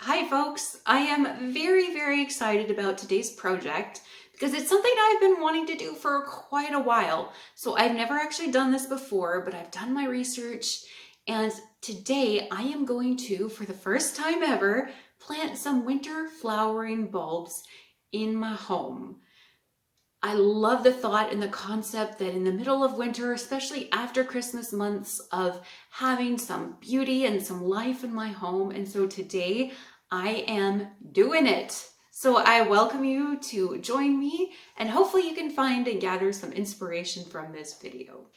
Hi folks, I am very excited about today's project because it's something I've been wanting to do for quite a while. So I've never actually done this before, but I've done my research, and today I am going to, for the first time ever, plant some winter flowering bulbs in my home. I love the thought and the concept that in the middle of winter, especially after Christmas months, of having some beauty and some life in my home. And so today I am doing it. So I welcome you to join me, and hopefully you can find and gather some inspiration from this video.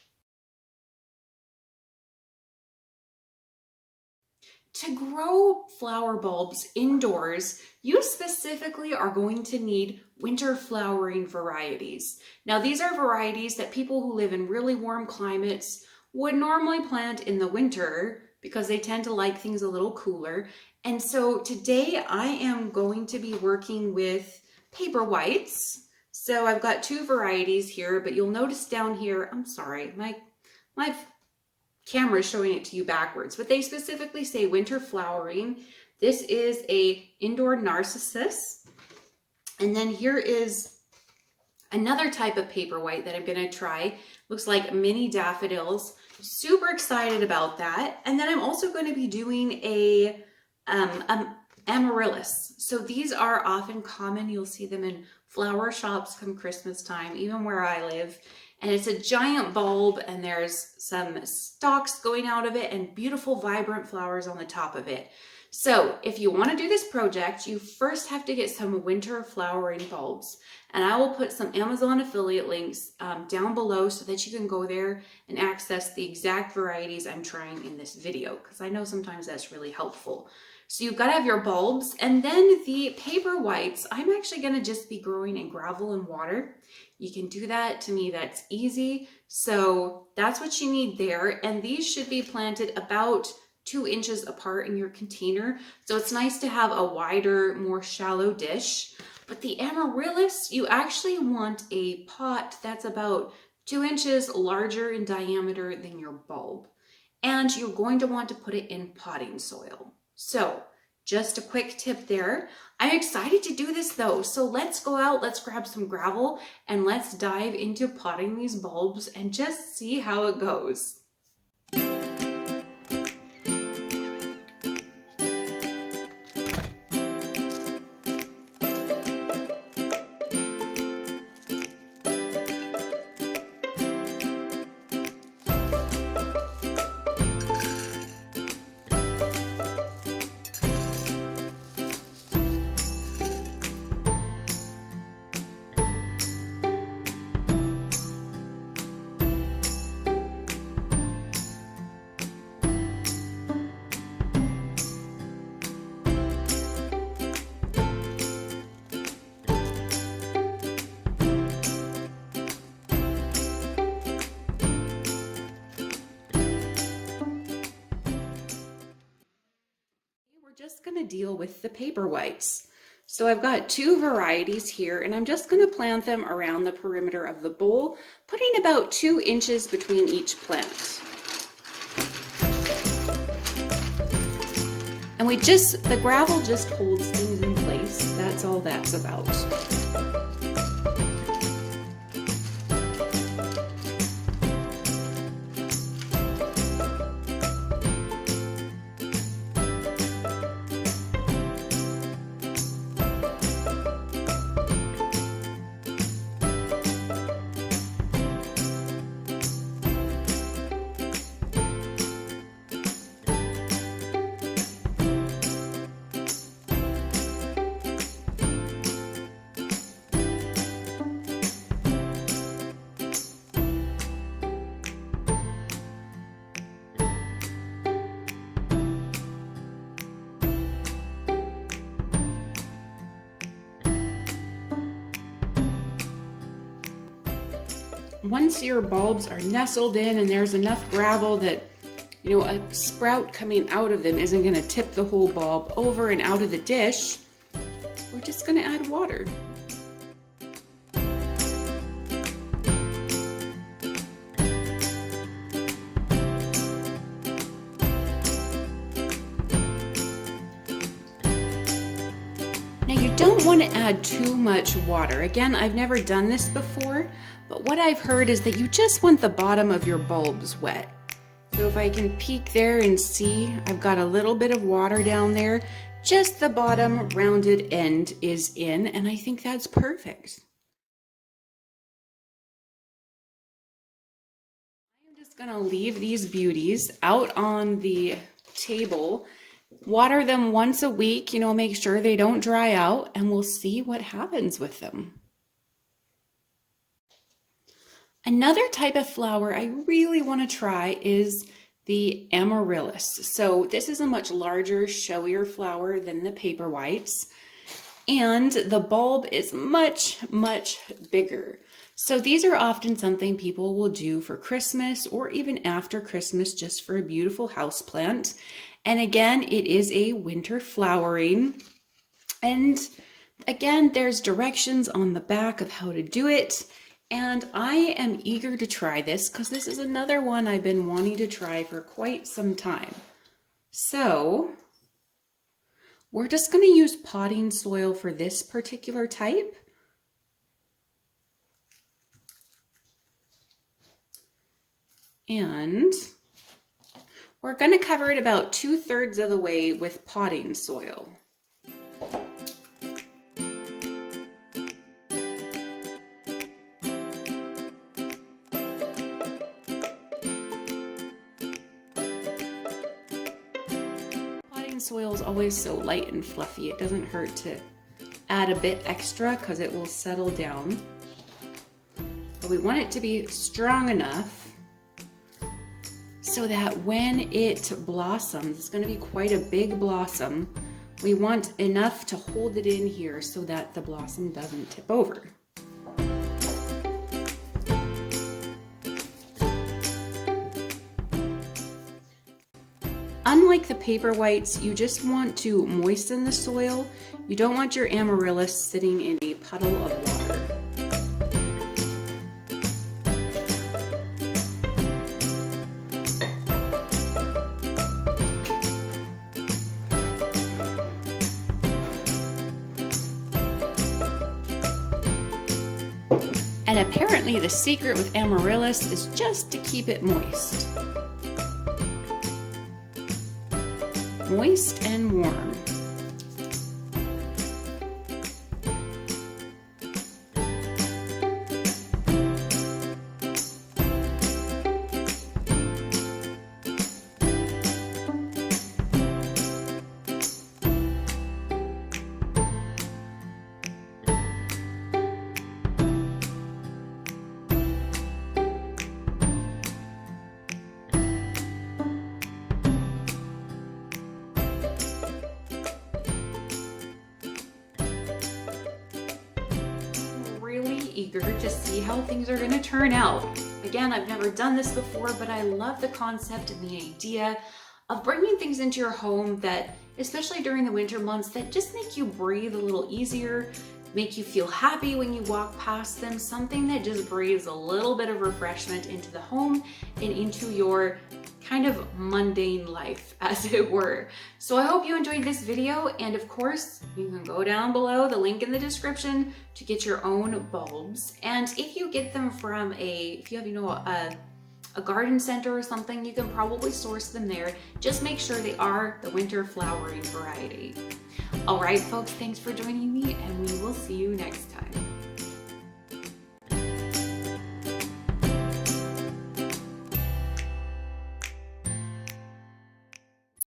To grow flower bulbs indoors, you specifically are going to need winter flowering varieties. Now, these are varieties that people who live in really warm climates would normally plant in the winter because they tend to like things a little cooler. And so today I am going to be working with Paperwhites. So I've got two varieties here, but you'll notice down here, I'm sorry, my camera is showing it to you backwards, but they specifically say winter flowering. This is a indoor narcissus. And then here is another type of paperwhite that I'm gonna try. Looks like mini daffodils. Super excited about that. And then I'm also going to be doing a Amaryllis. So these are often common. You'll see them in flower shops come Christmas time, even where I live. And it's a giant bulb, and there's some stalks going out of it and beautiful vibrant flowers on the top of it. So if you want to do this project, you first have to get some winter flowering bulbs. And I will put some Amazon affiliate links down below so that you can go there and access the exact varieties I'm trying in this video, because I know sometimes that's really helpful. So you've got to have your bulbs, and then the Paperwhites, I'm actually going to just be growing in gravel and water. You can do that. To me, that's easy. So that's what you need there. And these should be planted about 2 inches apart in your container. So it's nice to have a wider, more shallow dish. But the Amaryllis, you actually want a pot that's about 2 inches larger in diameter than your bulb. And you're going to want to put it in potting soil. So just a quick tip there. I'm excited to do this though. So let's go out, let's grab some gravel, and let's dive into potting these bulbs and just see how it goes. Just going to deal with the Paperwhites. So I've got 2 varieties here, and I'm just going to plant them around the perimeter of the bowl, putting about 2 inches between each plant. And the gravel just holds things in place. That's all that's about. Once your bulbs are nestled in and there's enough gravel that, a sprout coming out of them isn't going to tip the whole bulb over and out of the dish, we're just going to add water. Now you don't want to add too much water. Again, I've never done this before, but what I've heard is that you just want the bottom of your bulbs wet. So if I can peek there and see, I've got a little bit of water down there. Just the bottom rounded end is in, and I think that's perfect. I'm just gonna leave these beauties out on the table, water them once a week, you know, make sure they don't dry out, and we'll see what happens with them. Another type of flower I really want to try is the Amaryllis. So this is a much larger, showier flower than the Paperwhites, and the bulb is much, much bigger. So these are often something people will do for Christmas or even after Christmas just for a beautiful houseplant. And again, it is a winter flowering. And again, there's directions on the back of how to do it. And I am eager to try this because this is another one I've been wanting to try for quite some time. So we're just going to use potting soil for this particular type. And we're going to cover it about 2/3 of the way with potting soil. Soil is always so light and fluffy. It doesn't hurt to add a bit extra because it will settle down. But we want it to be strong enough so that when it blossoms, it's going to be quite a big blossom. We want enough to hold it in here so that the blossom doesn't tip over. Unlike the Paperwhites, you just want to moisten the soil. You don't want your Amaryllis sitting in a puddle of water. And apparently the secret with Amaryllis is just to keep it moist. Moist and warm. Eager to see how things are going to turn out. Again, I've never done this before, but I love the concept and the idea of bringing things into your home that, especially during the winter months, that just make you breathe a little easier, make you feel happy when you walk past them, something that just breathes a little bit of refreshment into the home and into your kind of mundane life, as it were. So I hope you enjoyed this video, and of course you can go down below, the link in the description, to get your own bulbs. And if you get them from if you have a garden center or something, you can probably source them there. Just make sure they are the winter flowering variety. All right folks, thanks for joining me, and we will see you next time.